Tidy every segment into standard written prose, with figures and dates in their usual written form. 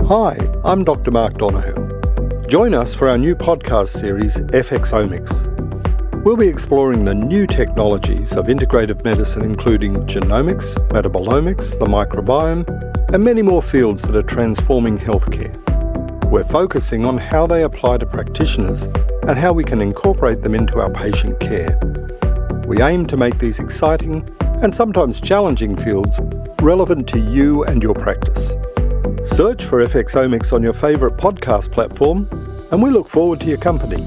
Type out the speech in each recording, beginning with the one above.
Hi, I'm Dr Mark Donohoe. Join us for our new podcast series, FXomics. We'll be exploring the new technologies of integrative medicine, including genomics, metabolomics, the microbiome, and many more fields that are transforming healthcare. We're focusing on how they apply to practitioners and how we can incorporate them into our patient care. We aim to make these exciting and sometimes challenging fields relevant to you and your practice. Search for FXomics on your favourite podcast platform, and we look forward to your company.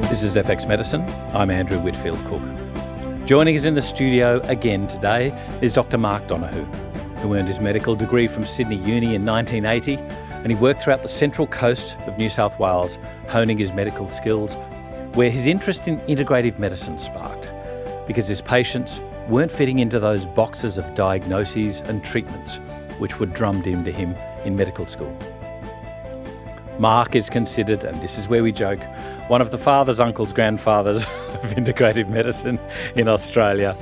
This is FX Medicine. I'm Andrew Whitfield Cook. Joining us in the studio again today is Dr Mark Donohoe, who earned his medical degree from Sydney Uni in 1980, and he worked throughout the central coast of New South Wales, honing his medical skills, where his interest in integrative medicine sparked, because his patients weren't fitting into those boxes of diagnoses and treatments which were drummed into him in medical school. Mark is considered, and this is where we joke, one of the fathers, uncles, grandfathers of integrative medicine in Australia,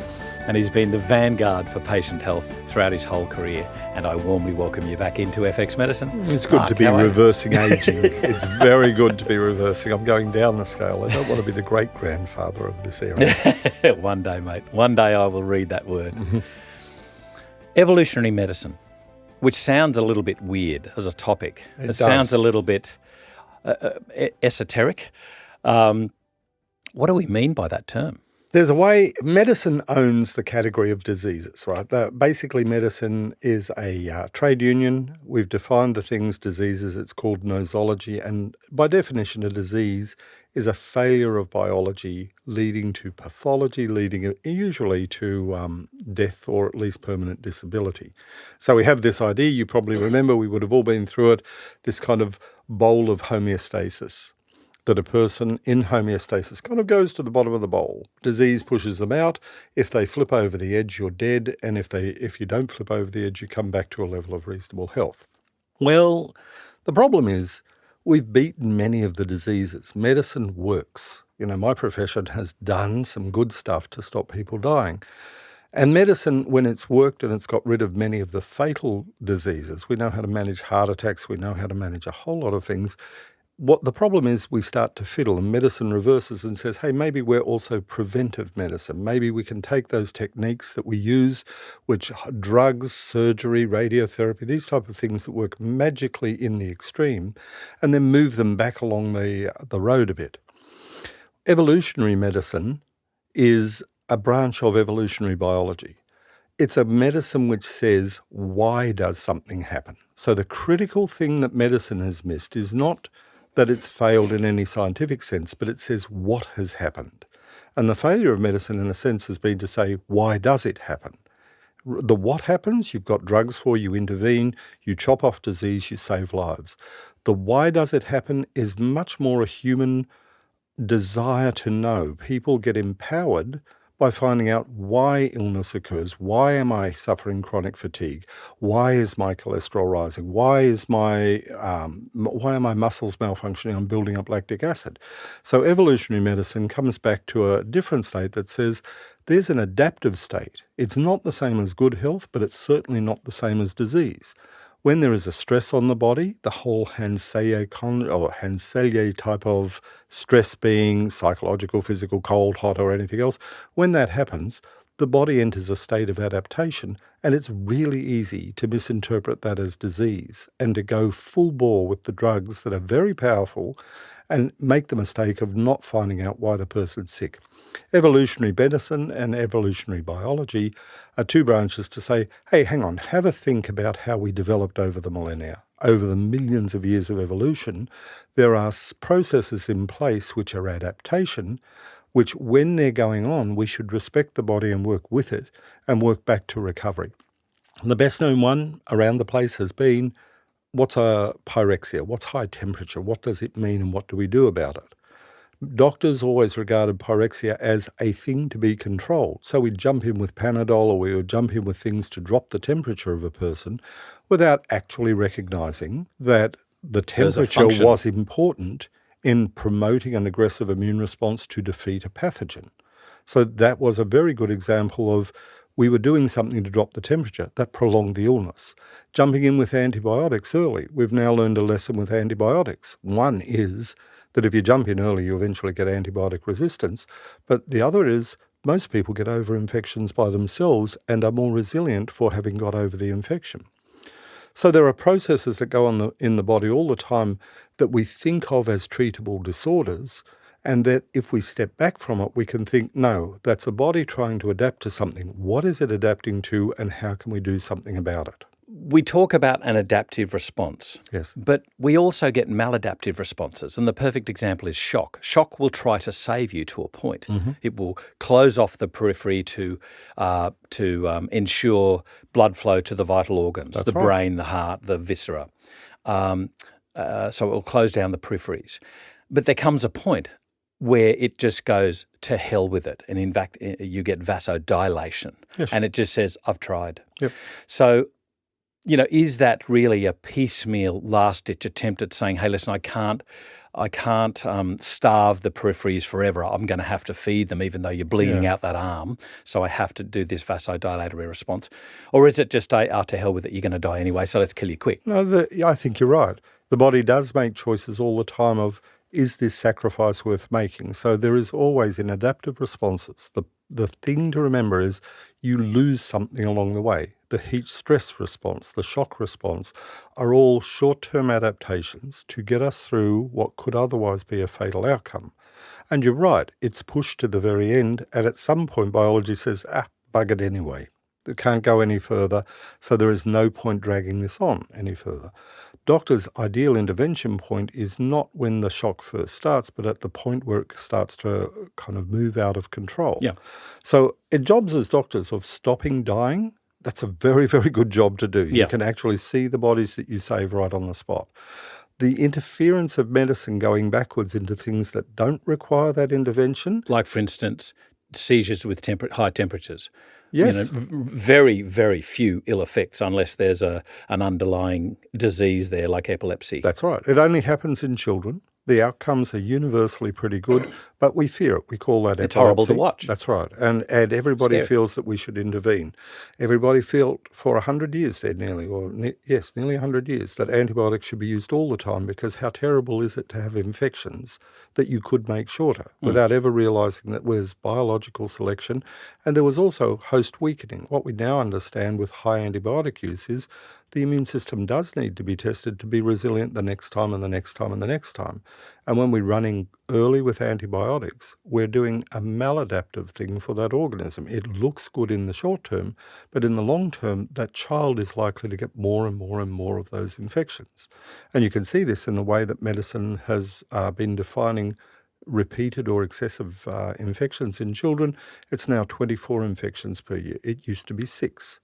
and he's been the vanguard for patient health throughout his whole career. And I warmly welcome you back into FX Medicine. It's good to be reversing ageing. It's very good to be reversing. I'm going down the scale. I don't want to be the great-grandfather of this area. One day, mate. One day I will read that word. Mm-hmm. Evolutionary medicine, which sounds a little bit weird as a topic. It sounds a little bit esoteric. What do we mean by that term? There's a way medicine owns the category of diseases, right? Basically, medicine is a trade union. We've defined the things diseases. It's called nosology. And by definition, a disease is a failure of biology leading to pathology, leading usually to death or at least permanent disability. So we have this idea, you probably remember, we would have all been through it, this kind of bowl of homeostasis, that a person in homeostasis kind of goes to the bottom of the bowl. Disease pushes them out. If they flip over the edge, you're dead. And if you don't flip over the edge, you come back to a level of reasonable health. Well, the problem is we've beaten many of the diseases. Medicine works. You know, my profession has done some good stuff to stop people dying. And medicine, when it's worked and it's got rid of many of the fatal diseases, we know how to manage heart attacks, we know how to manage a whole lot of things. What the problem is, we start to fiddle, and medicine reverses and says, hey, maybe we're also preventive medicine. Maybe we can take those techniques that we use, which drugs, surgery, radiotherapy, these type of things that work magically in the extreme, and then move them back along the road a bit. Evolutionary medicine is a branch of evolutionary biology. It's a medicine which says, why does something happen? So the critical thing that medicine has missed is not that it's failed in any scientific sense, but it says what has happened. And the failure of medicine, in a sense, has been to say, why does it happen? The what happens, you've got drugs for, you intervene, you chop off disease, you save lives. The why does it happen is much more a human desire to know. People get empowered by finding out why illness occurs. Why am I suffering chronic fatigue? Why is my cholesterol rising? Why are my muscles malfunctioning? I'm building up lactic acid. So evolutionary medicine comes back to a different state that says there's an adaptive state. It's not the same as good health, but it's certainly not the same as disease. When there is a stress on the body, the whole Hanselier type of stress being psychological, physical, cold, hot, or anything else, when that happens, the body enters a state of adaptation, and it's really easy to misinterpret that as disease and to go full bore with the drugs that are very powerful and make the mistake of not finding out why the person's sick. Evolutionary medicine and evolutionary biology are two branches to say, hey, hang on, have a think about how we developed over the millennia. Over the millions of years of evolution, there are processes in place which are adaptation, which when they're going on, we should respect the body and work with it and work back to recovery. And the best known one around the place has been, what's a pyrexia? What's high temperature? What does it mean and what do we do about it? Doctors always regarded pyrexia as a thing to be controlled. So we'd jump in with Panadol, or we would jump in with things to drop the temperature of a person without actually recognizing that the temperature was important in promoting an aggressive immune response to defeat a pathogen. So that was a very good example of we were doing something to drop the temperature that prolonged the illness. Jumping in with antibiotics early, we've now learned a lesson with antibiotics. One is that if you jump in early, you eventually get antibiotic resistance. But the other is most people get over infections by themselves and are more resilient for having got over the infection. So there are processes that go on in the body all the time that we think of as treatable disorders, and that if we step back from it, we can think, no, that's a body trying to adapt to something. What is it adapting to, and how can we do something about it? We talk about an adaptive response, yes, but we also get maladaptive responses. And the perfect example is shock. Shock will try to save you to a point. Mm-hmm. It will close off the periphery to ensure blood flow to the vital organs, That's the right. brain, the heart, the viscera. So it will close down the peripheries. But there comes a point where it just goes to hell with it. And in fact, you get vasodilation. Yes. And it just says, I've tried. Yep. So, is that really a piecemeal last-ditch attempt at saying, hey, listen, I can't starve the peripheries forever. I'm going to have to feed them even though you're bleeding out that arm. So I have to do this vasodilatory response. Or is it just, to hell with it, you're going to die anyway, so let's kill you quick? No, I think you're right. The body does make choices all the time of, is this sacrifice worth making? So there is always in adaptive responses. The thing to remember is you lose something along the way. The heat stress response, the shock response are all short-term adaptations to get us through what could otherwise be a fatal outcome. And you're right, it's pushed to the very end, and at some point biology says, bug it anyway. It can't go any further, so there is no point dragging this on any further. Doctor's ideal intervention point is not when the shock first starts, but at the point where it starts to kind of move out of control. Yeah. So in jobs as doctors of stopping dying, that's a very, very good job to do. You can actually see the bodies that you save right on the spot. The interference of medicine going backwards into things that don't require that intervention. Like, for instance, seizures with high temperatures. Yes. Very, very few ill effects unless there's an underlying disease there like epilepsy. That's right. It only happens in children. The outcomes are universally pretty good, but we fear it. We call that epilepsy. It's horrible to watch. That's right. And everybody feels that we should intervene. Everybody felt for 100 years nearly 100 years, that antibiotics should be used all the time because how terrible is it to have infections that you could make shorter without ever realising that was biological selection. And there was also host weakening. What we now understand with high antibiotic use is the immune system does need to be tested to be resilient the next time and the next time and the next time. And when we're running early with antibiotics, we're doing a maladaptive thing for that organism. It looks good in the short term, but in the long term, that child is likely to get more and more and more of those infections. And you can see this in the way that medicine has been defining repeated or excessive infections in children. It's now 24 infections per year. It used to be 6.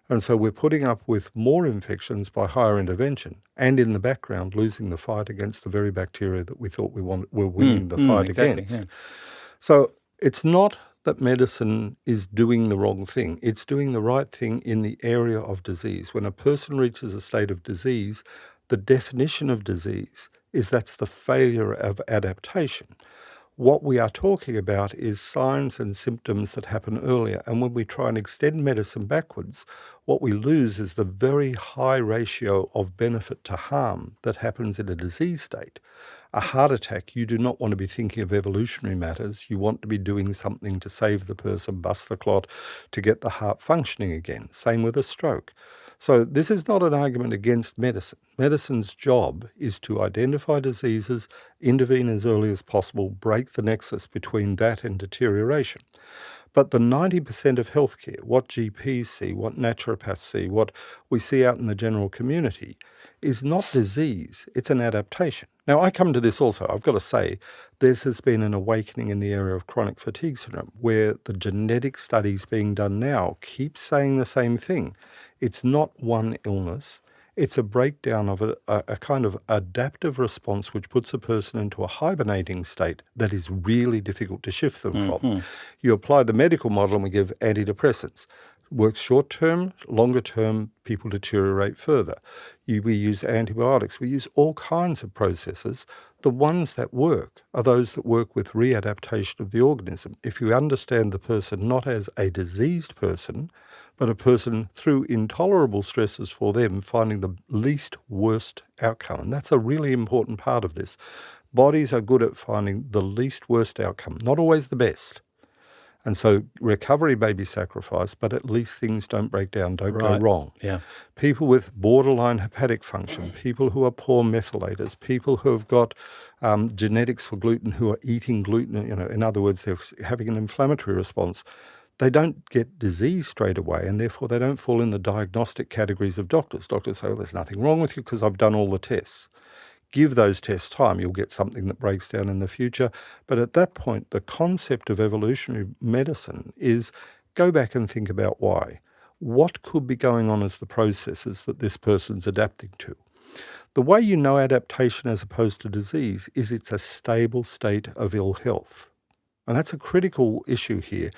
And so we're putting up with more infections by higher intervention and in the background losing the fight against the very bacteria that we thought were winning the fight against. Yeah. So it's not that medicine is doing the wrong thing. It's doing the right thing in the area of disease. When a person reaches a state of disease, the definition of disease is that's the failure of adaptation. What we are talking about is signs and symptoms that happen earlier. And when we try and extend medicine backwards, what we lose is the very high ratio of benefit to harm that happens in a disease state. A heart attack, you do not want to be thinking of evolutionary matters. You want to be doing something to save the person, bust the clot, to get the heart functioning again. Same with a stroke. So this is not an argument against medicine. Medicine's job is to identify diseases, intervene as early as possible, break the nexus between that and deterioration. But the 90% of healthcare, what GPs see, what naturopaths see, what we see out in the general community, is not disease, it's an adaptation. Now, I come to this also, I've got to say, has been an awakening in the area of chronic fatigue syndrome, where the genetic studies being done now keep saying the same thing. It's not one illness, It's a breakdown of a kind of adaptive response which puts a person into a hibernating state that is really difficult to shift them from. You apply the medical model and we give antidepressants. Works short term, longer term, people deteriorate further. We use antibiotics. We use all kinds of processes. The ones that work are those that work with readaptation of the organism. If you understand the person not as a diseased person, but a person through intolerable stresses for them finding the least worst outcome. And that's a really important part of this. Bodies are good at finding the least worst outcome, not always the best. And so recovery may be sacrificed, but at least things don't break down, don't go wrong. Yeah. People with borderline hepatic function, people who are poor methylators, people who have got genetics for gluten, who are eating gluten, in other words, they're having an inflammatory response, they don't get disease straight away, and therefore they don't fall in the diagnostic categories of doctors. Doctors say, well, there's nothing wrong with you because I've done all the tests. Give those tests time, you'll get something that breaks down in the future. But at that point, the concept of evolutionary medicine is go back and think about why. What could be going on as the processes that this person's adapting to? The way you know adaptation as opposed to disease is it's a stable state of ill health. And that's a critical issue here.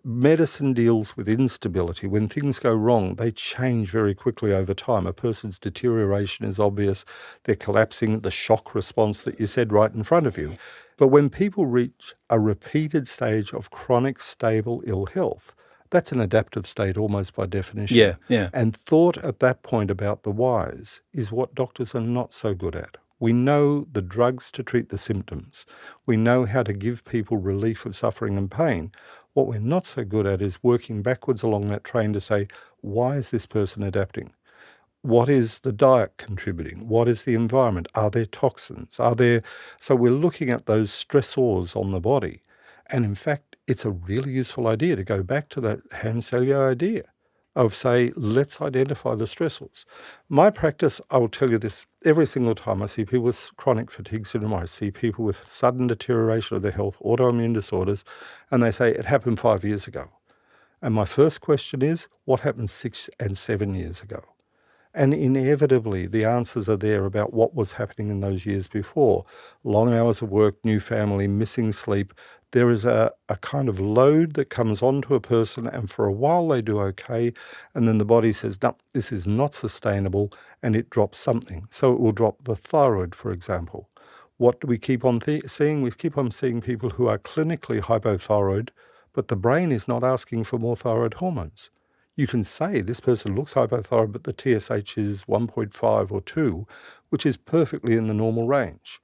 Medicine deals with instability. When things go wrong, they change very quickly over time. A person's deterioration is obvious. They're collapsing, the shock response that you said right in front of you. But when people reach a repeated stage of chronic, stable ill health, that's an adaptive state almost by definition. Yeah. And thought at that point about the whys is what doctors are not so good at. We know the drugs to treat the symptoms. We know how to give people relief of suffering and pain. What we're not so good at is working backwards along that train to say, why is this person adapting? What is the diet contributing? What is the environment? Are there toxins? So we're looking at those stressors on the body. And in fact, it's a really useful idea to go back to that Hanselio idea of, say, let's identify the stressors. My practice, I will tell you this, every single time I see people with chronic fatigue syndrome, I see people with sudden deterioration of their health, autoimmune disorders, and they say, it happened 5 years ago. And my first question is, what happened 6 and 7 years ago? And inevitably, the answers are there about what was happening in those years before. Long hours of work, new family, missing sleep. There is a kind of load that comes onto a person, and for a while they do okay, and then the body says, no, this is not sustainable, and it drops something. So it will drop the thyroid, for example. What do we keep on seeing? We keep on seeing people who are clinically hypothyroid, but the brain is not asking for more thyroid hormones. You can say this person looks hypothyroid, but the TSH is 1.5 or 2, which is perfectly in the normal range.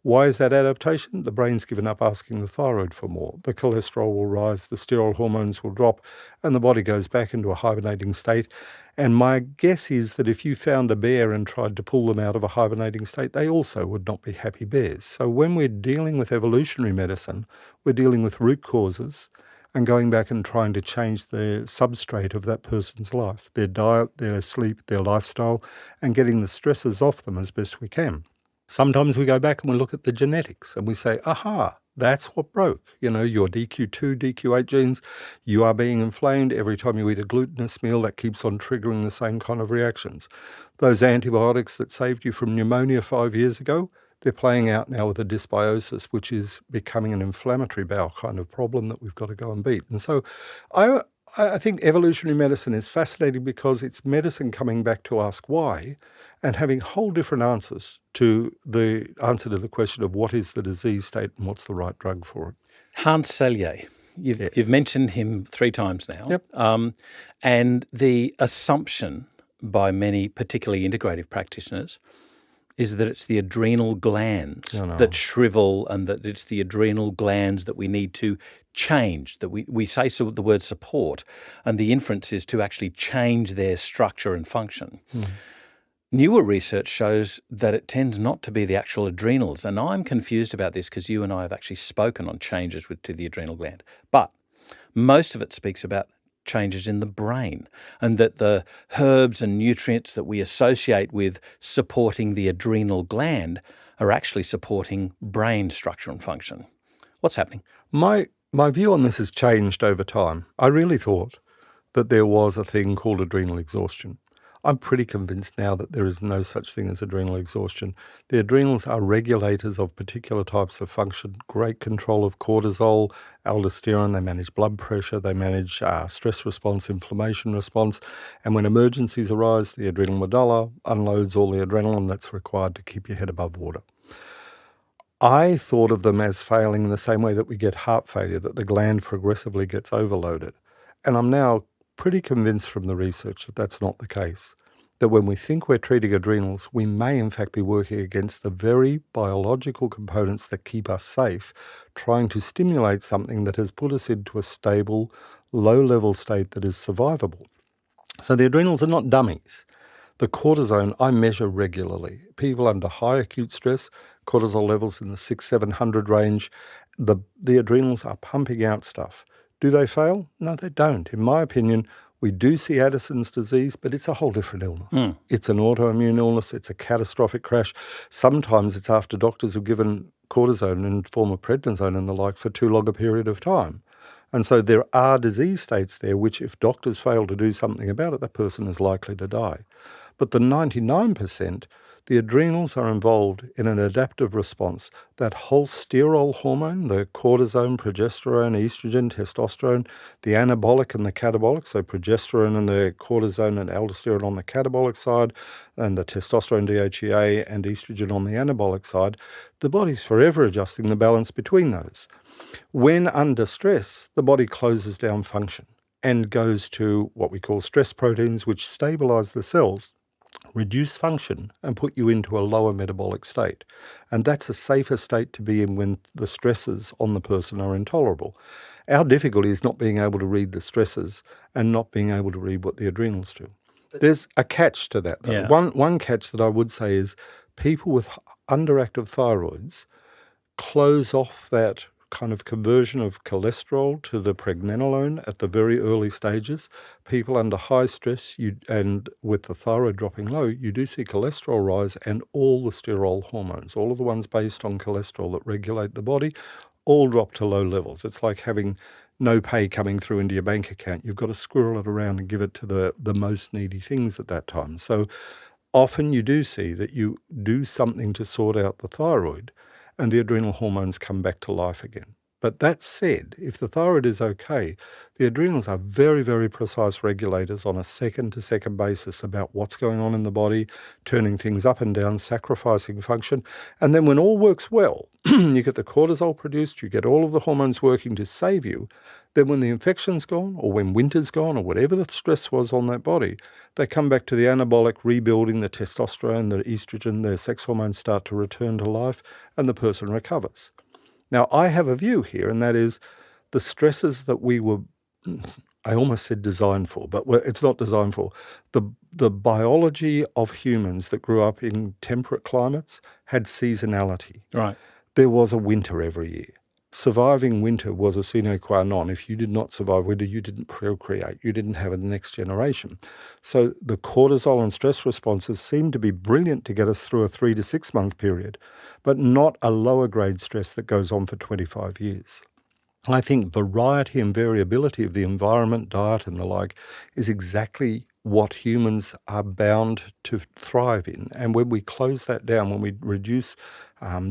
Why is that adaptation? The brain's given up asking the thyroid for more. The cholesterol will rise, the steroid hormones will drop, and the body goes back into a hibernating state. And my guess is that if you found a bear and tried to pull them out of a hibernating state, they also would not be happy bears. So when we're dealing with evolutionary medicine, we're dealing with root causes and going back and trying to change the substrate of that person's life, their diet, their sleep, their lifestyle, and getting the stresses off them as best we can. Sometimes we go back and we look at the genetics and we say, aha, that's what broke. Your DQ2, DQ8 genes, you are being inflamed every time you eat a glutinous meal. That keeps on triggering the same kind of reactions. Those antibiotics that saved you from pneumonia 5 years ago, they're playing out now with a dysbiosis, which is becoming an inflammatory bowel kind of problem that we've got to go and beat. And so I think evolutionary medicine is fascinating because it's medicine coming back to ask why and having whole different answers to the answer to the question of what is the disease state and what's the right drug for it. Hans Selye, you've mentioned him 3 times now. Yep. And the assumption by many, particularly integrative practitioners, is that it's the adrenal glands that shrivel and that it's the adrenal glands that we need to change, that we say the word support, and the inference is to actually change their structure and function. Newer research shows that it tends not to be the actual adrenals, and I'm confused about this because you and I have actually spoken on changes to the adrenal gland. But most of it speaks about changes in the brain, and that the herbs and nutrients that we associate with supporting the adrenal gland are actually supporting brain structure and function. What's happening? My view on this has changed over time. I really thought that there was a thing called adrenal exhaustion. I'm pretty convinced now that there is no such thing as adrenal exhaustion. The adrenals are regulators of particular types of function, great control of cortisol, aldosterone. They manage blood pressure, they manage stress response, inflammation response, and when emergencies arise, the adrenal medulla unloads all the adrenaline that's required to keep your head above water. I thought of them as failing in the same way that we get heart failure, that the gland progressively gets overloaded. And I'm now pretty convinced from the research that that's not the case. That when we think we're treating adrenals, we may in fact be working against the very biological components that keep us safe, trying to stimulate something that has put us into a stable, low-level state that is survivable. So the adrenals are not dummies. The cortisone I measure regularly. People under high acute stress, cortisol levels in the 600-700 range, the adrenals are pumping out stuff. Do they fail? No, they don't. In my opinion, we do see Addison's disease, but it's a whole different illness. It's an autoimmune illness. It's a catastrophic crash. Sometimes it's after doctors have given cortisone in the form of prednisone and the like for too long a period of time. And so there are disease states there which if doctors fail to do something about it, that person is likely to die. But the 99%, the adrenals are involved in an adaptive response. That whole sterol hormone, the cortisone, progesterone, estrogen, testosterone, the anabolic and the catabolic, so progesterone and the cortisone and aldosterone on the catabolic side, and the testosterone, DHEA, and estrogen on the anabolic side, the body's forever adjusting the balance between those. When under stress, the body closes down function and goes to what we call stress proteins, which stabilize the cells, reduce function, and put you into a lower metabolic state. And that's a safer state to be in when the stresses on the person are intolerable. Our difficulty is not being able to read the stresses and not being able to read what the adrenals do. There's a catch to that, though. Yeah. One catch that I would say is people with underactive thyroids close off that kind of conversion of cholesterol to the pregnenolone at the very early stages. People under high stress and with the thyroid dropping low, you do see cholesterol rise and all the sterol hormones, all of the ones based on cholesterol that regulate the body, all drop to low levels. It's like having no pay coming through into your bank account. You've got to squirrel it around and give it to the most needy things at that time. So often you do see that you do something to sort out the thyroid and the adrenal hormones come back to life again. But that said, if the thyroid is okay, the adrenals are very, very precise regulators on a second-to-second basis about what's going on in the body, turning things up and down, sacrificing function. And then when all works well, you get the cortisol produced, you get all of the hormones working to save you. Then when the infection's gone or when winter's gone or whatever the stress was on that body, they come back to the anabolic, rebuilding the testosterone, the estrogen, their sex hormones start to return to life and the person recovers. Now, I have a view here, and that is the stresses that we were, I almost said designed for, but it's not designed for. The biology of humans that grew up in temperate climates had seasonality. Right. There was a winter every year. Surviving winter was a sine qua non. If you did not survive winter, you didn't procreate. You didn't have a next generation. So the cortisol and stress responses seem to be brilliant to get us through a 3 to 6 month period, but not a lower grade stress that goes on for 25 years. I think variety and variability of the environment, diet and the like is exactly what humans are bound to thrive in. And when we close that down, when we reduce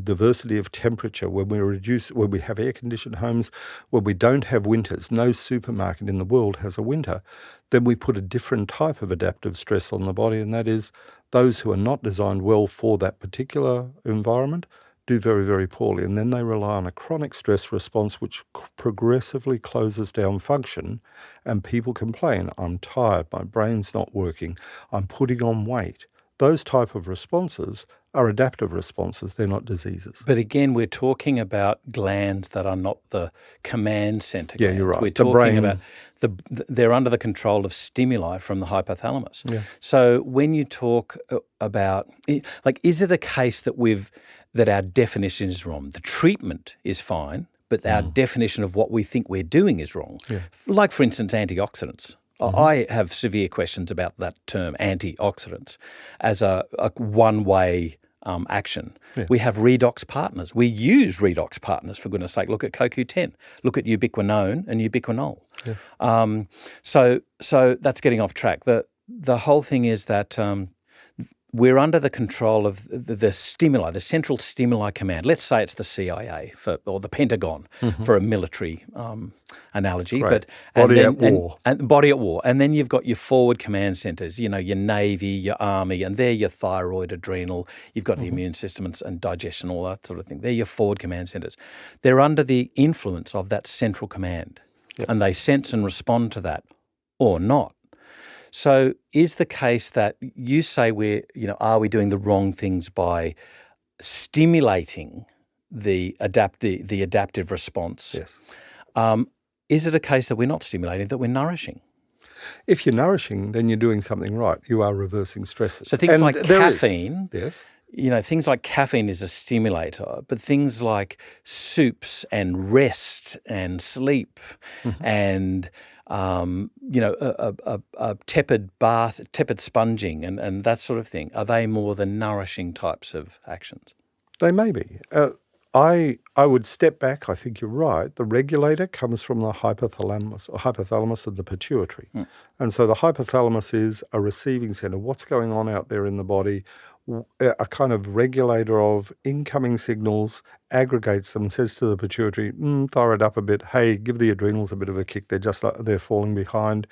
diversity of temperature, when we have air-conditioned homes, when we don't have winters, no supermarket in the world has a winter, then we put a different type of adaptive stress on the body, and that is those who are not designed well for that particular environment do very, very poorly. And then they rely on a chronic stress response which progressively closes down function, and people complain, I'm tired, my brain's not working, I'm putting on weight. Those type of responses are adaptive responses, they're not diseases. But again, we're talking about glands that are not the command center Yeah, glands. you're right. We're The talking brain- about they're under the control of stimuli from the hypothalamus. Yeah. So when you talk about, like, is it a case that our definition is wrong? The treatment is fine, but our definition of what we think we're doing is wrong. Yeah. Like, for instance, antioxidants. I have severe questions about that term, antioxidants, as a one-way action. Yeah. We have redox partners. We use redox partners, for goodness sake. Look at CoQ10. Look at ubiquinone and ubiquinol. Yes. So that's getting off track. the whole thing is that we're under the control of the stimuli, the central stimuli command. Let's say it's the CIA or the Pentagon for a military analogy. Great. But Body at war. And body at war. And then you've got your forward command centers, your Navy, your Army, and they're your thyroid, adrenal. You've got the immune system and digestion, all that sort of thing. They're your forward command centers. They're under the influence of that central command. Yep. And they sense and respond to that or not. So is the case that you say are we doing the wrong things by stimulating the adaptive response? Yes. Is it a case that we're not stimulating, that we're nourishing? If you're nourishing, then you're doing something right. You are reversing stresses. So things like caffeine, yes. Things like caffeine is a stimulator, but things like soups and rest and sleep and a tepid bath, tepid sponging and that sort of thing, are they more the nourishing types of actions? They may be. I would step back. I think you're right. The regulator comes from the hypothalamus of the pituitary. And so the hypothalamus is a receiving center. What's going on out there in the body? A kind of regulator of incoming signals, aggregates them, says to the pituitary, thyroid up a bit, hey, give the adrenals a bit of a kick, they're falling behind.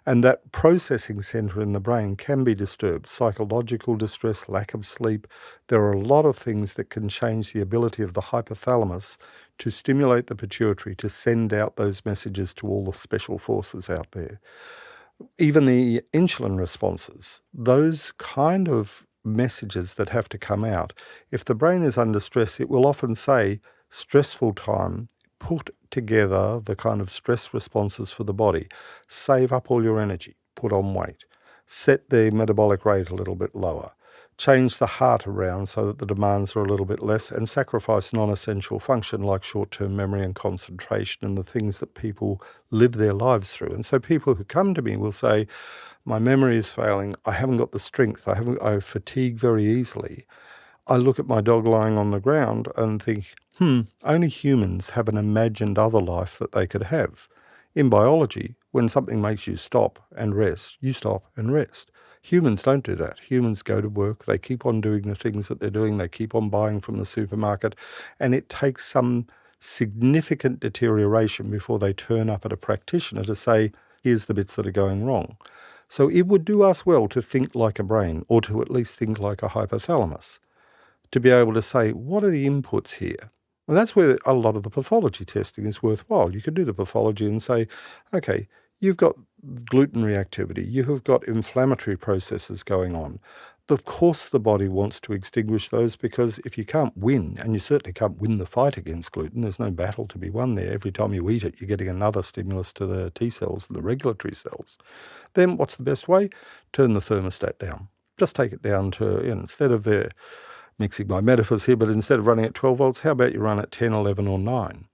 And that processing center in the brain can be disturbed. Psychological distress, lack of sleep. There are a lot of things that can change the ability of the hypothalamus to stimulate the pituitary to send out those messages to all the special forces out there. Even the insulin responses, those kind of messages that have to come out. If the brain is under stress, it will often say, stressful time, put together the kind of stress responses for the body, save up all your energy, put on weight, set the metabolic rate a little bit lower, change the heart around so that the demands are a little bit less, and sacrifice non-essential function like short-term memory and concentration and the things that people live their lives through. And so people who come to me will say, my memory is failing, I haven't got the strength, I fatigue very easily. I look at my dog lying on the ground and think, only humans have an imagined other life that they could have. In biology, when something makes you stop and rest, you stop and rest. Humans don't do that. Humans go to work, they keep on doing the things that they're doing, they keep on buying from the supermarket, and it takes some significant deterioration before they turn up at a practitioner to say, here's the bits that are going wrong. So it would do us well to think like a brain, or to at least think like a hypothalamus, to be able to say, what are the inputs here? And that's where a lot of the pathology testing is worthwhile. You could do the pathology and say, okay, you've got gluten reactivity, you have got inflammatory processes going on. Of course the body wants to extinguish those, because if you can't win, and you certainly can't win the fight against gluten, there's no battle to be won there. Every time you eat it, you're getting another stimulus to the T cells and the regulatory cells. Then what's the best way? Turn the thermostat down. Just take it down to, instead of mixing my metaphors here, but instead of running at 12 volts, how about you run at 10, 11 or 9?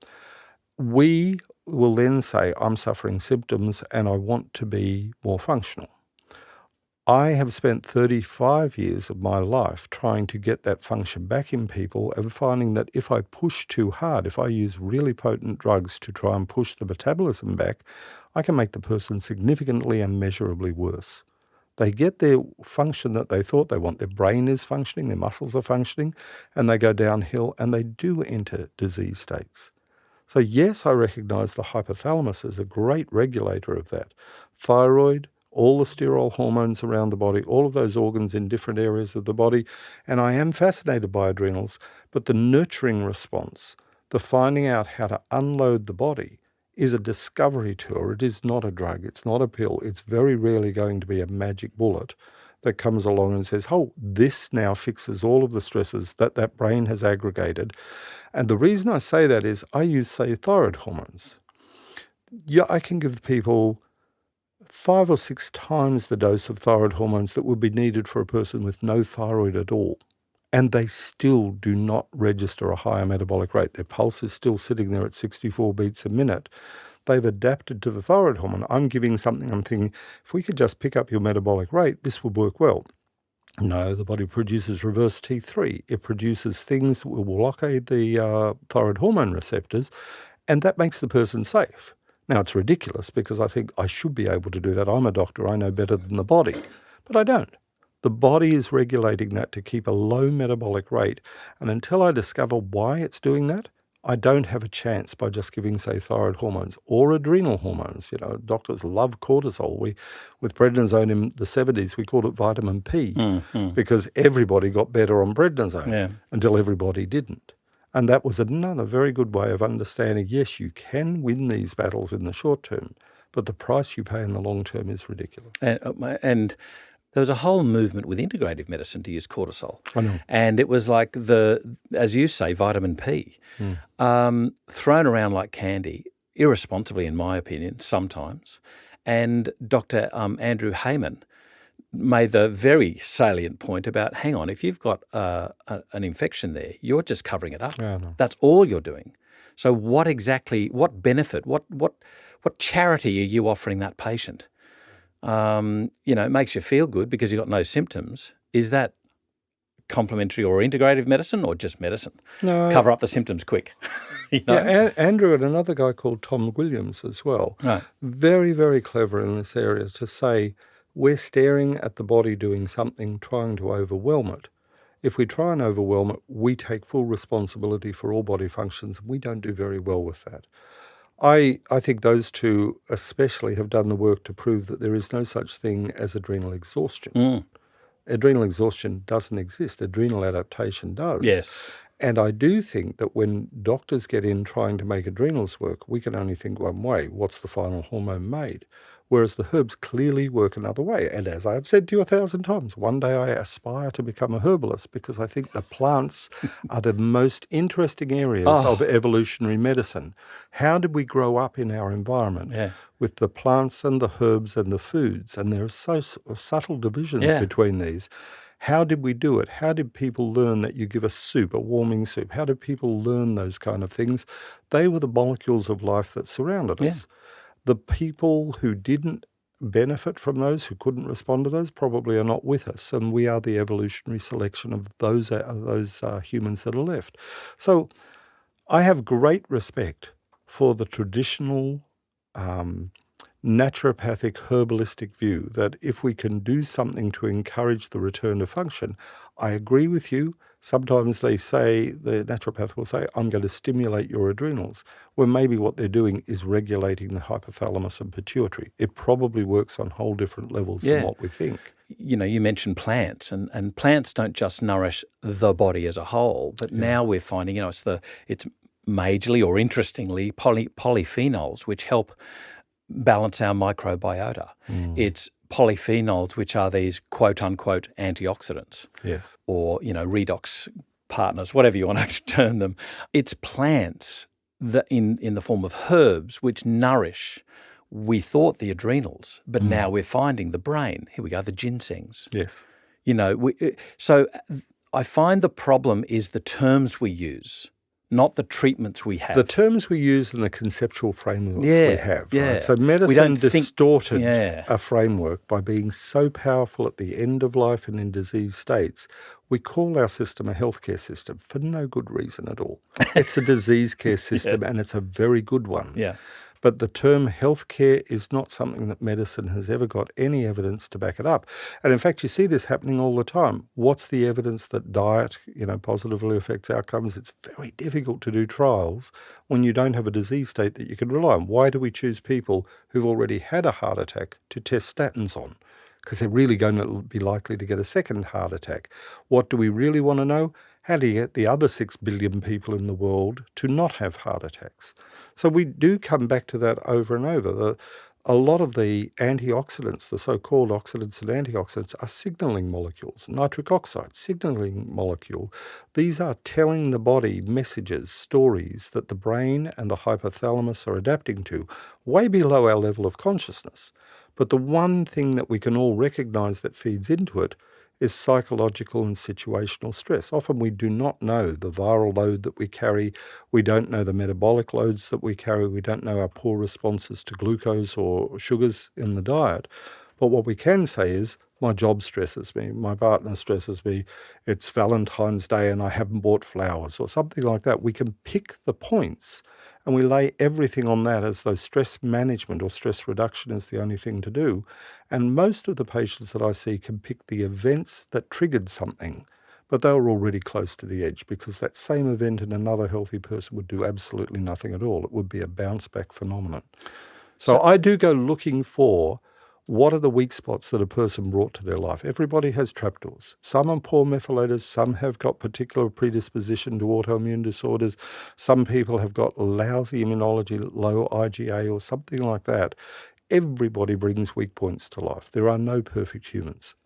We will then say, I'm suffering symptoms and I want to be more functional. I have spent 35 years of my life trying to get that function back in people and finding that if I push too hard, if I use really potent drugs to try and push the metabolism back, I can make the person significantly and measurably worse. They get their function that they thought they want. Their brain is functioning, their muscles are functioning, and they go downhill and they do enter disease states. So yes, I recognize the hypothalamus as a great regulator of that. Thyroid, all the steroid hormones around the body, all of those organs in different areas of the body. And I am fascinated by adrenals, but the nurturing response, the finding out how to unload the body, is a discovery tour. It is not a drug. It's not a pill. It's very rarely going to be a magic bullet that comes along and says, oh, this now fixes all of the stresses that brain has aggregated. And the reason I say that is I use, say, thyroid hormones. Yeah, I can give people 5 or 6 times the dose of thyroid hormones that would be needed for a person with no thyroid at all. And they still do not register a higher metabolic rate. Their pulse is still sitting there at 64 beats a minute. They've adapted to the thyroid hormone. I'm giving something, I'm thinking, if we could just pick up your metabolic rate, this would work well. No, the body produces reverse T3. It produces things that will blockade the thyroid hormone receptors, and that makes the person safe. Now, it's ridiculous because I think I should be able to do that. I'm a doctor. I know better than the body, but I don't. The body is regulating that to keep a low metabolic rate. And until I discover why it's doing that, I don't have a chance by just giving, say, thyroid hormones or adrenal hormones. Doctors love cortisol. With prednisone in the 70s, we called it vitamin P because everybody got better on prednisone until everybody didn't. And that was another very good way of understanding, yes, you can win these battles in the short term, but the price you pay in the long term is ridiculous. And there was a whole movement with integrative medicine to use cortisol. I know. And it was like as you say, vitamin P, thrown around like candy, irresponsibly, in my opinion, sometimes. And Dr. Andrew Heyman made the very salient point about, hang on, if you've got an infection there, you're just covering it up. Yeah, I know. That's all you're doing. So what benefit, what charity are you offering that patient? It makes you feel good because you've got no symptoms. Is that complementary or integrative medicine or just medicine? No. Cover up the symptoms quick. Yeah, Andrew and another guy called Tom Williams as well. Right. Very, very clever in this area to say we're staring at the body doing something, trying to overwhelm it. If we try and overwhelm it, we take full responsibility for all body functions. We don't do very well with that. I think those two especially have done the work to prove that there is no such thing as adrenal exhaustion. Adrenal exhaustion doesn't exist. Adrenal adaptation does. Yes. And I do think that when doctors get in trying to make adrenals work, we can only think one way. What's the final hormone made? Whereas the herbs clearly work another way. And as I have said to you 1,000 times, one day I aspire to become a herbalist because I think the plants are the most interesting areas of evolutionary medicine. How did we grow up in our environment with the plants and the herbs and the foods? And there are so subtle divisions between these. How did we do it? How did people learn that you give a soup, a warming soup? How did people learn those kind of things? They were the molecules of life that surrounded us. The people who didn't benefit from those, who couldn't respond to those, probably are not with us, and we are the evolutionary selection of those humans that are left. So I have great respect for the traditional naturopathic herbalistic view that if we can do something to encourage the return to function, I agree with you. Sometimes the naturopath will say, I'm going to stimulate your adrenals, when maybe what they're doing is regulating the hypothalamus and pituitary. It probably works on whole different levels than what we think. You mentioned plants, and plants don't just nourish the body as a whole, but now we're finding, it's majorly or interestingly polyphenols, which help balance our microbiota. It's polyphenols, which are these quote-unquote antioxidants. Yes. Or, redox partners, whatever you want to term them. It's plants that in the form of herbs which nourish, we thought, the adrenals, but now we're finding the brain. Here we go, the ginsengs. Yes. So I find the problem is the terms we use, not the treatments we have. The terms we use and the conceptual frameworks we have. Right? So medicine distorted a framework by being so powerful at the end of life and in disease states. We call our system a healthcare system for no good reason at all. It's a disease care system and it's a very good one. Yeah. But the term healthcare is not something that medicine has ever got any evidence to back it up. And in fact, you see this happening all the time. What's the evidence that diet, positively affects outcomes? It's very difficult to do trials when you don't have a disease state that you can rely on. Why do we choose people who've already had a heart attack to test statins on? Because they're really going to be likely to get a second heart attack. What do we really want to know? How do you get the other 6 billion people in the world to not have heart attacks? So we do come back to that over and over. A lot of the antioxidants, the so-called oxidants and antioxidants, are signaling molecules. Nitric oxide, signaling molecule. These are telling the body messages, stories that the brain and the hypothalamus are adapting to, way below our level of consciousness. But the one thing that we can all recognize that feeds into it is psychological and situational stress. Often we do not know the viral load that we carry. We don't know the metabolic loads that we carry. We don't know our poor responses to glucose or sugars in the diet. But what we can say is, my job stresses me, my partner stresses me, it's Valentine's Day and I haven't bought flowers or something like that. We can pick the points and we lay everything on that as though stress management or stress reduction is the only thing to do. And most of the patients that I see can pick the events that triggered something, but they were already close to the edge, because that same event in another healthy person would do absolutely nothing at all. It would be a bounce back phenomenon. So I do go looking for what are the weak spots that a person brought to their life. Everybody has trapdoors. Some are poor methylators. Some have got particular predisposition to autoimmune disorders. Some people have got lousy immunology, low IgA or something like that. Everybody brings weak points to life. There are no perfect humans.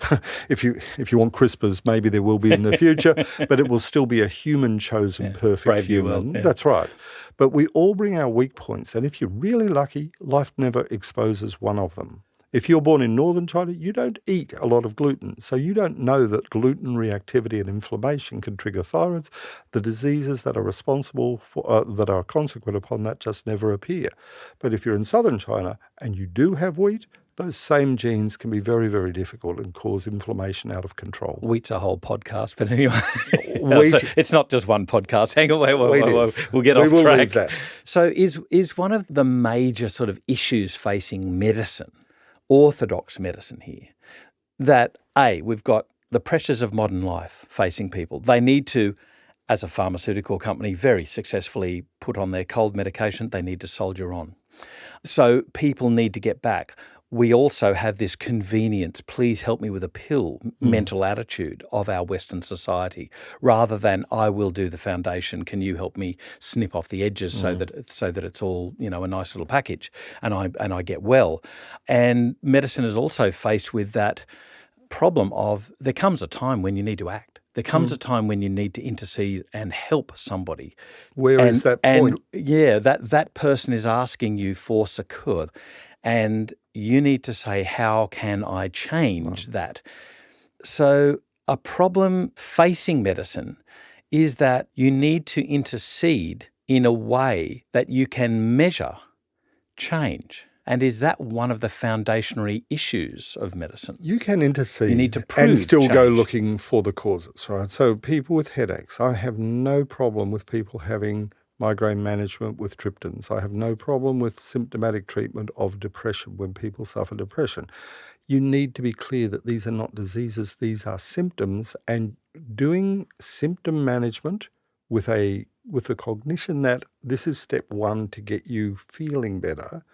If you want CRISPRs, maybe there will be in the future, but it will still be a human-chosen perfect Brave new human. world, yeah. That's right. But we all bring our weak points, and if you're really lucky, life never exposes one of them. If you're born in northern China, you don't eat a lot of gluten, so you don't know that gluten reactivity and inflammation can trigger thyroids. The diseases that are responsible for that are consequent upon that just never appear. But if you're in southern China and you do have wheat, those same genes can be very, very difficult and cause inflammation out of control. Wheat's a whole podcast, but anyway, Wheat, it's not just one podcast. Hang on, wait, we'll get we off will track. leave that. So is one of the major sort of issues facing medicine, orthodox medicine here, that we've got the pressures of modern life facing people. They need to, as a pharmaceutical company, very successfully put on their cold medication. They need to soldier on. So people need to get back. We also have this convenience, please help me with a pill, mental attitude of our Western society, rather than I will do the foundation. Can you help me snip off the edges so that it's all, a nice little package and I get well. And medicine is also faced with that problem of there comes a time when you need to act. There comes a time when you need to intercede and help somebody. Where is that point? And that person is asking you for succour. And you need to say, how can I change that? So a problem facing medicine is that you need to intercede in a way that you can measure change. And is that one of the foundational issues of medicine? You can intercede You need to prove and still change. go looking for the causes, right? So people with headaches, I have no problem with people having migraine management with triptans. I have no problem with symptomatic treatment of depression when people suffer depression. You need to be clear that these are not diseases, these are symptoms, and doing symptom management with the cognition that this is step one to get you feeling better.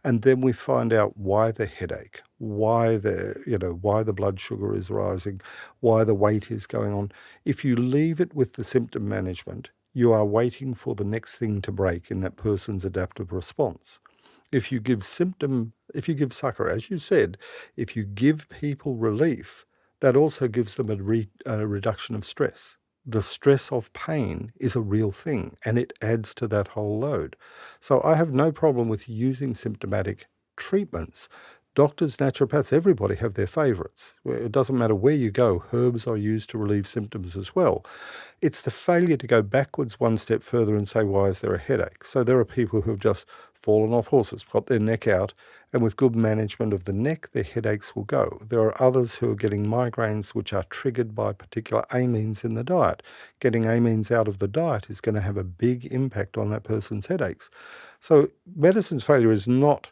And then we find out why the headache, why the blood sugar is rising, why the weight is going on. If you leave it with the symptom management, you are waiting for the next thing to break in that person's adaptive response. If you give succor, as you said, if you give people relief, that also gives them a reduction of stress. The stress of pain is a real thing, and it adds to that whole load. So I have no problem with using symptomatic treatments. Doctors, naturopaths, everybody have their favourites. It doesn't matter where you go, herbs are used to relieve symptoms as well. It's the failure to go backwards one step further and say, why is there a headache? So there are people who have just fallen off horses, got their neck out, and with good management of the neck, their headaches will go. There are others who are getting migraines which are triggered by particular amines in the diet. Getting amines out of the diet is going to have a big impact on that person's headaches. So medicine's failure is not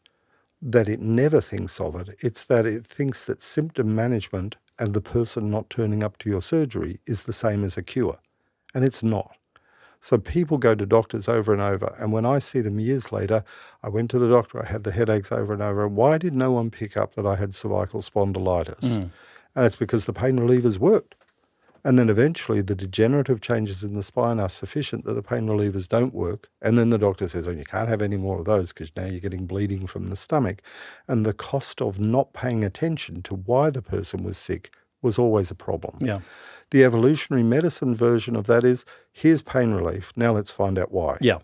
that it never thinks of it, it's that it thinks that symptom management and the person not turning up to your surgery is the same as a cure. And it's not. So people go to doctors over and over, and when I see them years later, I went to the doctor, I had the headaches over and over, and why did no one pick up that I had cervical spondylitis? And it's because the pain relievers worked. And then eventually the degenerative changes in the spine are sufficient that the pain relievers don't work. And then the doctor says, oh, you can't have any more of those because now you're getting bleeding from the stomach. And the cost of not paying attention to why the person was sick was always a problem. Yeah. The evolutionary medicine version of that is, here's pain relief, now let's find out why. Yeah.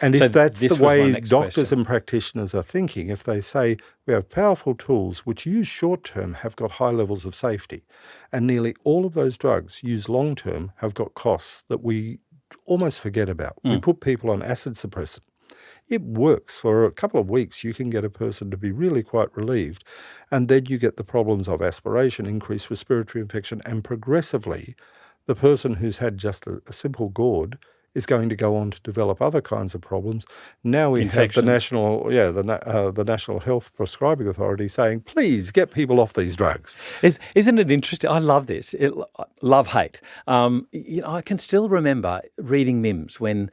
And So if that's this the was my way next doctors question. and practitioners are thinking, if they say we have powerful tools which use short-term have got high levels of safety, and nearly all of those drugs used long-term have got costs that we almost forget about. We put people on acid suppressant. It works. For a couple of weeks, you can get a person to be really quite relieved, and then you get the problems of aspiration, increased respiratory infection, and progressively, the person who's had just a simple gourd is going to go on to develop other kinds of problems. Now we have the Infections. the National Health Prescribing Authority saying, please get people off these drugs. Isn't it interesting? I love this. Love hate. I can still remember reading MIMS when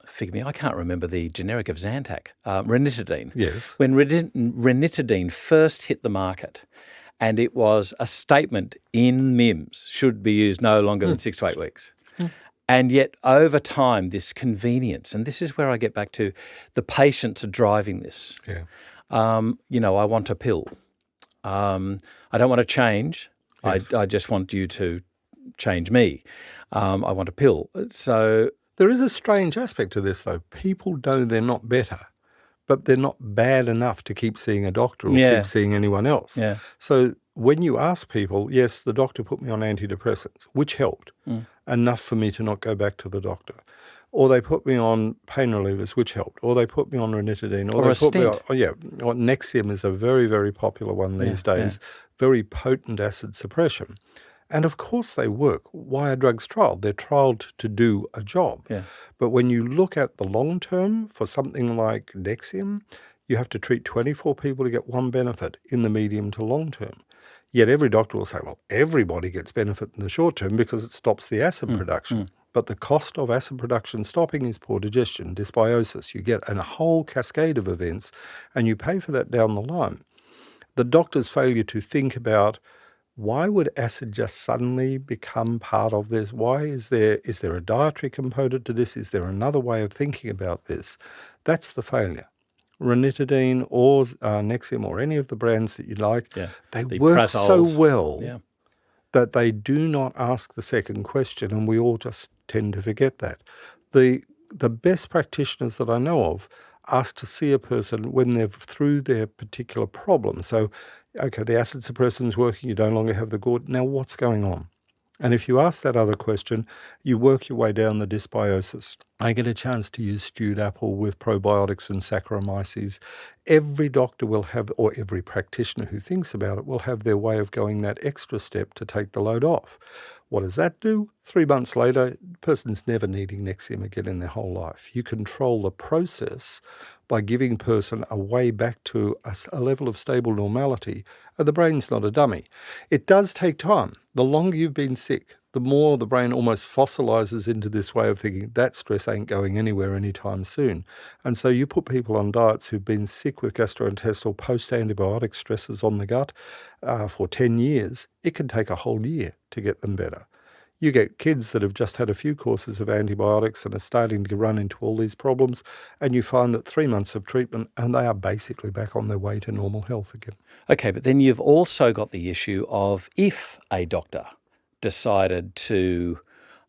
forgive me, I can't remember the generic of Zantac, ranitidine. Yes. When ranitidine first hit the market, and it was a statement in MIMS, should be used no longer than 6 to 8 weeks. And yet over time, this convenience, and this is where I get back to the patients are driving this. Yeah. I want a pill. I don't want to change. Yes. I just want you to change me. I want a pill. So there is a strange aspect to this, though. People know they're not better, but they're not bad enough to keep seeing a doctor or keep seeing anyone else. Yeah. So when you ask people, yes, the doctor put me on antidepressants, which helped enough for me to not go back to the doctor. Or they put me on pain relievers, which helped. Or they put me on ranitidine. Or a stent. Nexium is a very, very popular one these days. Yeah. Very potent acid suppression. And of course they work. Why are drugs trialled? They're trialled to do a job. Yeah. But when you look at the long term for something like Nexium, you have to treat 24 people to get one benefit in the medium to long term. Yet every doctor will say, well, everybody gets benefit in the short term because it stops the acid production. But the cost of acid production stopping is poor digestion, dysbiosis. You get a whole cascade of events and you pay for that down the line. The doctor's failure to think about why would acid just suddenly become part of this? Why is there a dietary component to this? Is there another way of thinking about this? That's the failure. Ranitidine or Nexium or any of the brands that you like, they work so well that they do not ask the second question, and we all just tend to forget that. The best practitioners that I know of ask to see a person when they're through their particular problem. So, okay, the acid suppressant is working, you no longer have the GORD. Now what's going on? And if you ask that other question, you work your way down the dysbiosis. I get a chance to use stewed apple with probiotics and Saccharomyces. Every doctor will have, or every practitioner who thinks about it, will have their way of going that extra step to take the load off. What does that do? 3 months later, the person's never needing Nexium again in their whole life. You control the process by giving a person a way back to a level of stable normality. The brain's not a dummy. It does take time. The longer you've been sick, the more the brain almost fossilizes into this way of thinking that stress ain't going anywhere anytime soon. And so you put people on diets who've been sick with gastrointestinal post-antibiotic stresses on the gut for 10 years. It can take a whole year to get them better. You get kids that have just had a few courses of antibiotics and are starting to run into all these problems, and you find that 3 months of treatment and they are basically back on their way to normal health again. Okay, but then you've also got the issue of if a doctor decided to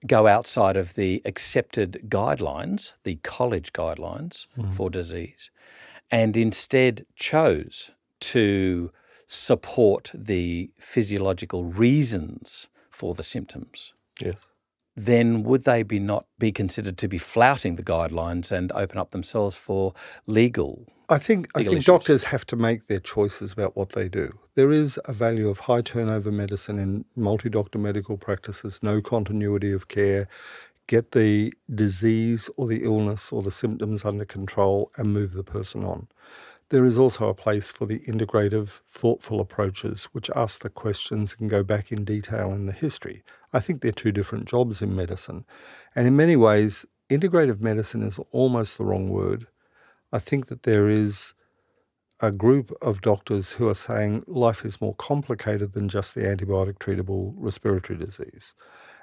go outside of the accepted guidelines, the college guidelines for disease, and instead chose to support the physiological reasons for the symptoms. Yes. Then would they not be considered to be flouting the guidelines and open up themselves for legal? I think doctors have to make their choices about what they do. There is a value of high turnover medicine in multi-doctor medical practices, no continuity of care, get the disease or the illness or the symptoms under control and move the person on. There is also a place for the integrative, thoughtful approaches which ask the questions and go back in detail in the history. I think they're two different jobs in medicine. And in many ways, integrative medicine is almost the wrong word. I think that there is a group of doctors who are saying life is more complicated than just the antibiotic treatable respiratory disease.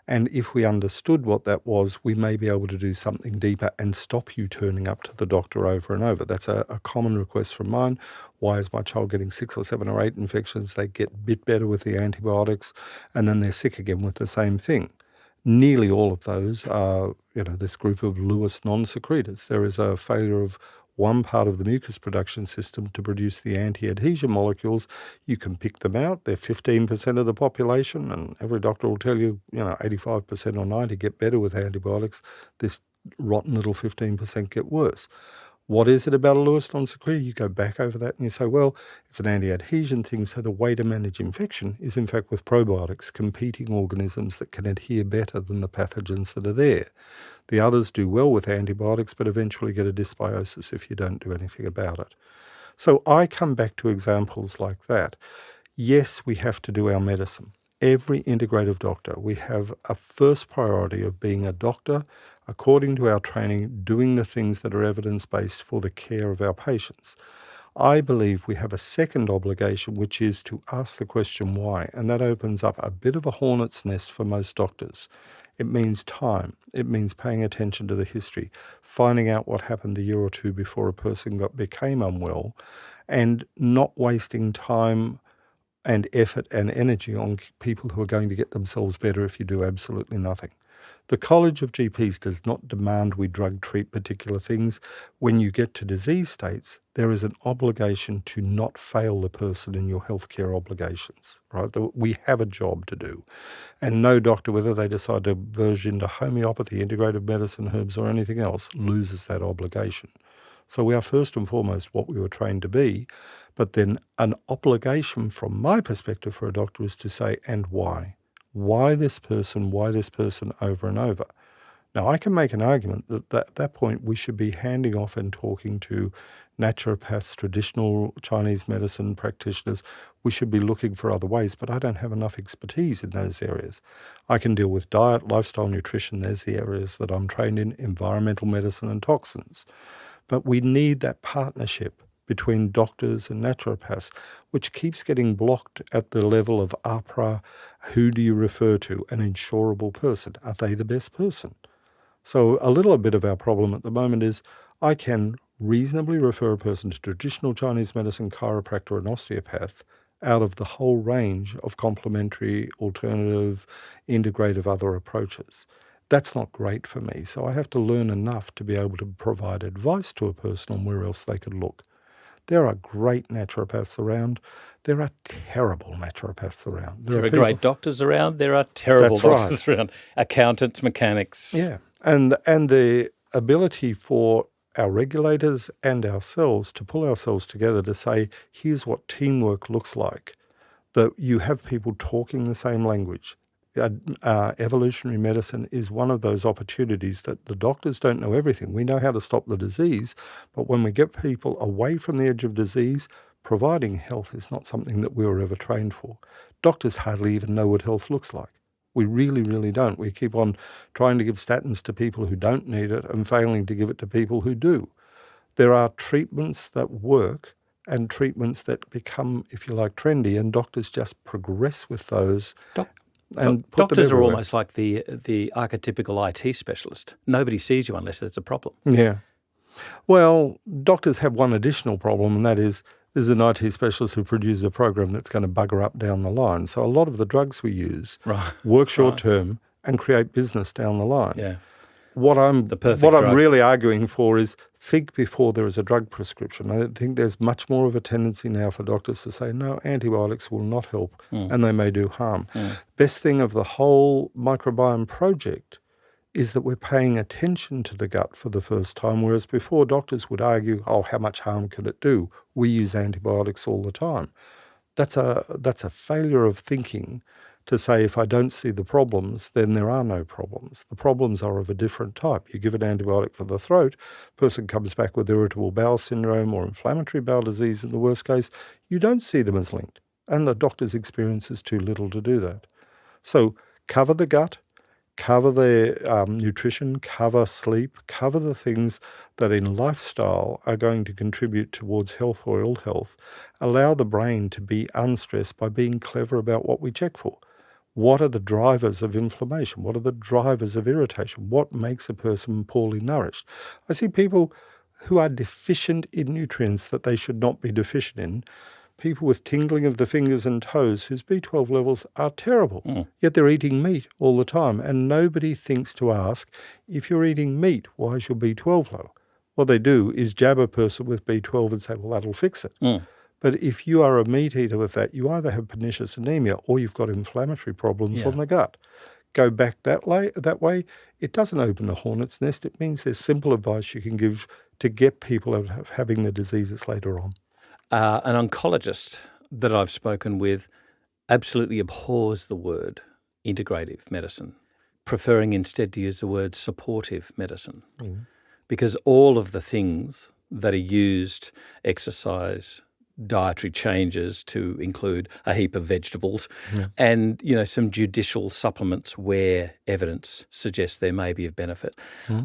And if we understood what that was, we may be able to do something deeper and stop you turning up to the doctor over and over. That's a common request from mine. Why is my child getting 6 or 7 or 8 infections? They get a bit better with the antibiotics and then they're sick again with the same thing. Nearly all of those are, this group of Lewis non-secretors. There is a failure of one part of the mucus production system to produce the anti-adhesion molecules. You can pick them out. They're 15% of the population, and every doctor will tell you, 85% or 90% get better with antibiotics. This rotten little 15% get worse. What is it about a Lewis non-sequitur? You go back over that and you say, well, it's an anti-adhesion thing, so the way to manage infection is in fact with probiotics, competing organisms that can adhere better than the pathogens that are there. The others do well with antibiotics, but eventually get a dysbiosis if you don't do anything about it. So I come back to examples like that. Yes, we have to do our medicine. Every integrative doctor, we have a first priority of being a doctor, according to our training, doing the things that are evidence-based for the care of our patients. I believe we have a second obligation, which is to ask the question why, and that opens up a bit of a hornet's nest for most doctors. It means time. It means paying attention to the history, finding out what happened a year or two before a person became unwell, and not wasting time and effort and energy on people who are going to get themselves better if you do absolutely nothing. The College of GPs does not demand we drug treat particular things. When you get to disease states, there is an obligation to not fail the person in your healthcare obligations, right? We have a job to do. And no doctor, whether they decide to verge into homeopathy, integrative medicine, herbs, or anything else, loses that obligation. So we are first and foremost what we were trained to be, but then an obligation from my perspective for a doctor is to say, and why? Why this person over and over? Now, I can make an argument that at that point we should be handing off and talking to naturopaths, traditional Chinese medicine practitioners. We should be looking for other ways, but I don't have enough expertise in those areas. I can deal with diet, lifestyle, nutrition. There's the areas that I'm trained in, environmental medicine and toxins. But we need that partnership between doctors and naturopaths, which keeps getting blocked at the level of APRA. Who do you refer to? An insurable person. Are they the best person? So a little bit of our problem at the moment is I can reasonably refer a person to traditional Chinese medicine, chiropractor, and osteopath out of the whole range of complementary, alternative, integrative other approaches. That's not great for me. So I have to learn enough to be able to provide advice to a person on where else they could look. There are great naturopaths around. There are terrible naturopaths around. There are great doctors around. There are terrible doctors around. Accountants, mechanics. Yeah. And the ability for our regulators and ourselves to pull ourselves together to say, here's what teamwork looks like, that you have people talking the same language. Evolutionary medicine is one of those opportunities that the doctors don't know everything. We know how to stop the disease, but when we get people away from the edge of disease, providing health is not something that we were ever trained for. Doctors hardly even know what health looks like. We really, really don't. We keep on trying to give statins to people who don't need it and failing to give it to people who do. There are treatments that work and treatments that become, if you like, trendy, and doctors just progress with those. Doctors are almost like the archetypical IT specialist. Nobody sees you unless there's a problem. Yeah. Well, doctors have one additional problem, and that is there's an IT specialist who produces a program that's going to bugger up down the line. So a lot of the drugs we use work short term and create business down the line. Yeah. What I'm really arguing for is think before there is a drug prescription. I think there's much more of a tendency now for doctors to say, no, antibiotics will not help and they may do harm. Best thing of the whole microbiome project is that we're paying attention to the gut for the first time, whereas before doctors would argue, oh, how much harm can it do? We use antibiotics all the time. That's a failure of thinking to say if I don't see the problems, then there are no problems. The problems are of a different type. You give an antibiotic for the throat, person comes back with irritable bowel syndrome or inflammatory bowel disease in the worst case, you don't see them as linked. And the doctor's experience is too little to do that. So cover the gut, cover the nutrition, cover sleep, cover the things that in lifestyle are going to contribute towards health or ill health. Allow the brain to be unstressed by being clever about what we check for. What are the drivers of inflammation? What are the drivers of irritation? What makes a person poorly nourished? I see people who are deficient in nutrients that they should not be deficient in, people with tingling of the fingers and toes whose B12 levels are terrible, yet they're eating meat all the time. And nobody thinks to ask, if you're eating meat, why is your B12 low? What they do is jab a person with B12 and say, well, that'll fix it. But if you are a meat eater with that, you either have pernicious anemia or you've got inflammatory problems on the gut. Go back that way. It doesn't open a hornet's nest. It means there's simple advice you can give to get people out of having the diseases later on. An oncologist that I've spoken with absolutely abhors the word integrative medicine, preferring instead to use the word supportive medicine, because all of the things that are used, exercise, dietary changes to include a heap of vegetables and, some judicial supplements where evidence suggests there may be of benefit.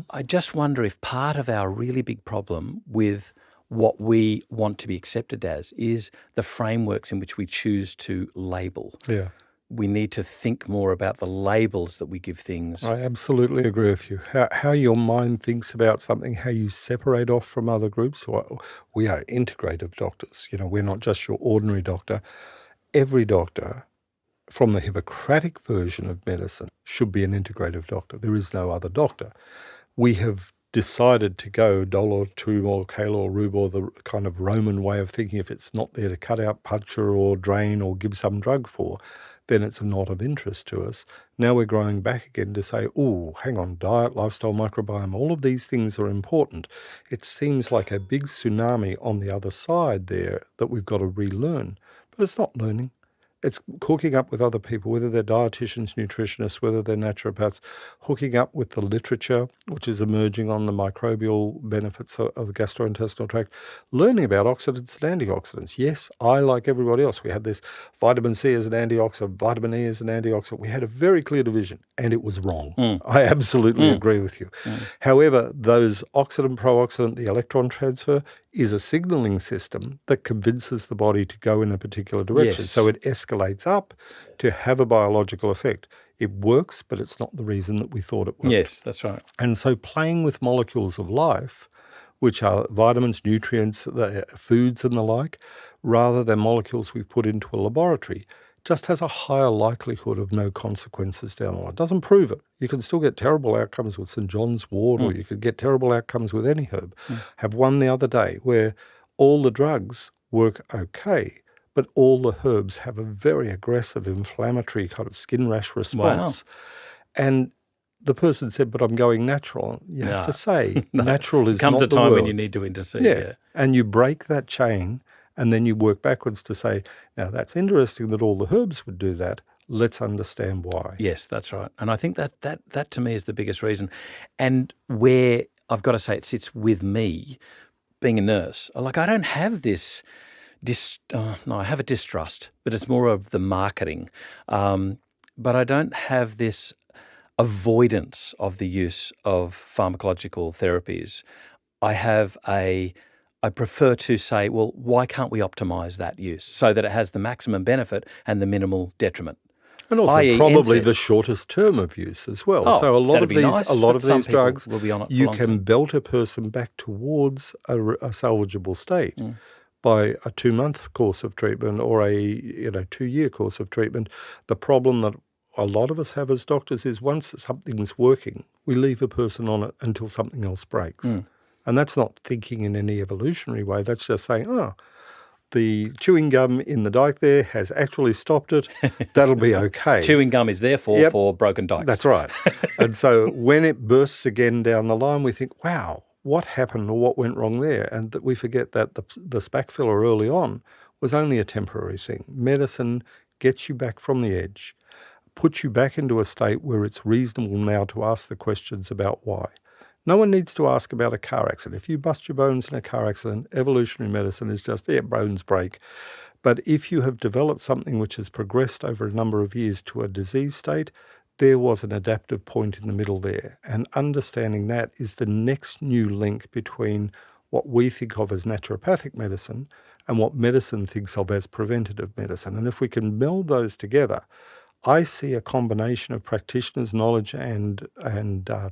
I just wonder if part of our really big problem with what we want to be accepted as is the frameworks in which we choose to label. Yeah. We need to think more about the labels that we give things. I absolutely agree with you. How your mind thinks about something, how you separate off from other groups. We are integrative doctors. We're not just your ordinary doctor. Every doctor, from the Hippocratic version of medicine, should be an integrative doctor. There is no other doctor. We have decided to go dollar, tumor, calor, rubor, the kind of Roman way of thinking. If it's not there to cut out, puncture or drain or give some drug for, then it's not of interest to us. Now we're growing back again to say, hang on, diet, lifestyle, microbiome, all of these things are important. It seems like a big tsunami on the other side there that we've got to relearn. But it's not learning. It's hooking up with other people, whether they're dietitians, nutritionists, whether they're naturopaths, hooking up with the literature, which is emerging on the microbial benefits of the gastrointestinal tract, learning about oxidants and antioxidants. Yes, I, like everybody else, we had this vitamin C as an antioxidant, vitamin E as an antioxidant. We had a very clear division, and it was wrong. I absolutely agree with you. However, those oxidant, pro-oxidant, the electron transfer, is a signaling system that convinces the body to go in a particular direction. Yes. So it escalates up to have a biological effect. It works, but it's not the reason that we thought it worked. Yes, that's right. And so playing with molecules of life, which are vitamins, nutrients, the foods and the like, rather than molecules we've put into a laboratory, just has a higher likelihood of no consequences down the line. It doesn't prove it. You can still get terrible outcomes with St. John's wort, or you could get terrible outcomes with any herb. Have one the other day where all the drugs work okay, but all the herbs have a very aggressive inflammatory kind of skin rash response. Wow. And the person said, but I'm going natural. You have to say, natural is not the word. Comes a time when you need to intercede. Yeah. And you break that chain, and then you work backwards to say, now that's interesting that all the herbs would do that. Let's understand why. Yes, that's right. And I think that to me is the biggest reason. And where I've got to say it sits with me, being a nurse. Like, I don't have this, I have a distrust, but it's more of the marketing. But I don't have this avoidance of the use of pharmacological therapies. I prefer to say, well, why can't we optimize that use so that it has the maximum benefit and the minimal detriment? And also probably the shortest term of use as well. So a lot of these drugs, you can belt a person back towards a salvageable state by a 2-month course of treatment or a 2-year course of treatment. The problem that a lot of us have as doctors is once something's working, we leave a person on it until something else breaks. And that's not thinking in any evolutionary way. That's just saying, the chewing gum in the dike there has actually stopped it. That'll be okay. Chewing gum is therefore for broken dikes. That's right. And so when it bursts again down the line, we think, wow, what happened or what went wrong there? And that we forget that the spac filler early on was only a temporary thing. Medicine gets you back from the edge, puts you back into a state where it's reasonable now to ask the questions about why. No one needs to ask about a car accident. If you bust your bones in a car accident, evolutionary medicine is just, bones break. But if you have developed something which has progressed over a number of years to a disease state, there was an adaptive point in the middle there. And understanding that is the next new link between what we think of as naturopathic medicine and what medicine thinks of as preventative medicine. And if we can meld those together, I see a combination of practitioners' knowledge and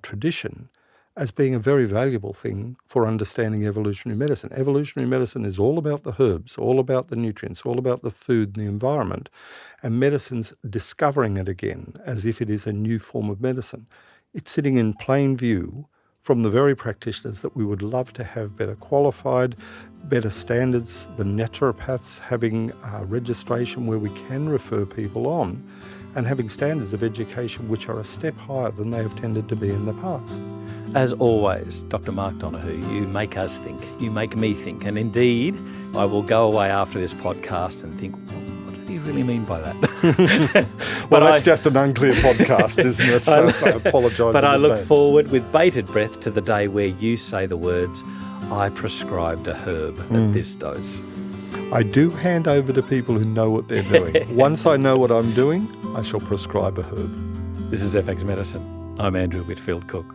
tradition as being a very valuable thing for understanding evolutionary medicine. Evolutionary medicine is all about the herbs, all about the nutrients, all about the food and the environment, and medicine's discovering it again as if it is a new form of medicine. It's sitting in plain view from the very practitioners that we would love to have better qualified, better standards, the naturopaths having registration where we can refer people on, and having standards of education which are a step higher than they have tended to be in the past. As always, Dr Mark Donohoe, you make us think, you make me think, and indeed, I will go away after this podcast and think, what did he really mean by that? Well, that's just an unclear podcast, isn't it? So I apologise. But I look forward with bated breath to the day where you say the words, I prescribed a herb at this dose. I do hand over to people who know what they're doing. Once I know what I'm doing, I shall prescribe a herb. This is FX Medicine. I'm Andrew Whitfield Cook.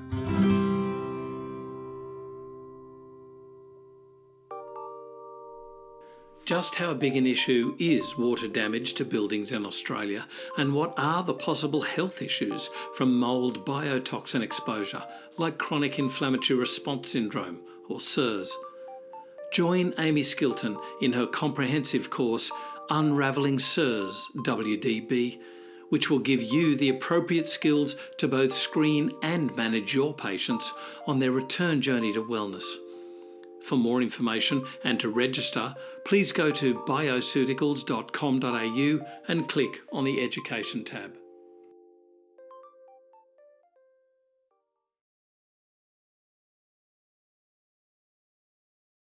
Just how big an issue is water damage to buildings in Australia, and what are the possible health issues from mould biotoxin exposure, like chronic inflammatory response syndrome, or CIRS? Join Amy Skilton in her comprehensive course, Unravelling CIRS WDB, which will give you the appropriate skills to both screen and manage your patients on their return journey to wellness. For more information and to register, please go to bioceuticals.com.au and click on the Education tab.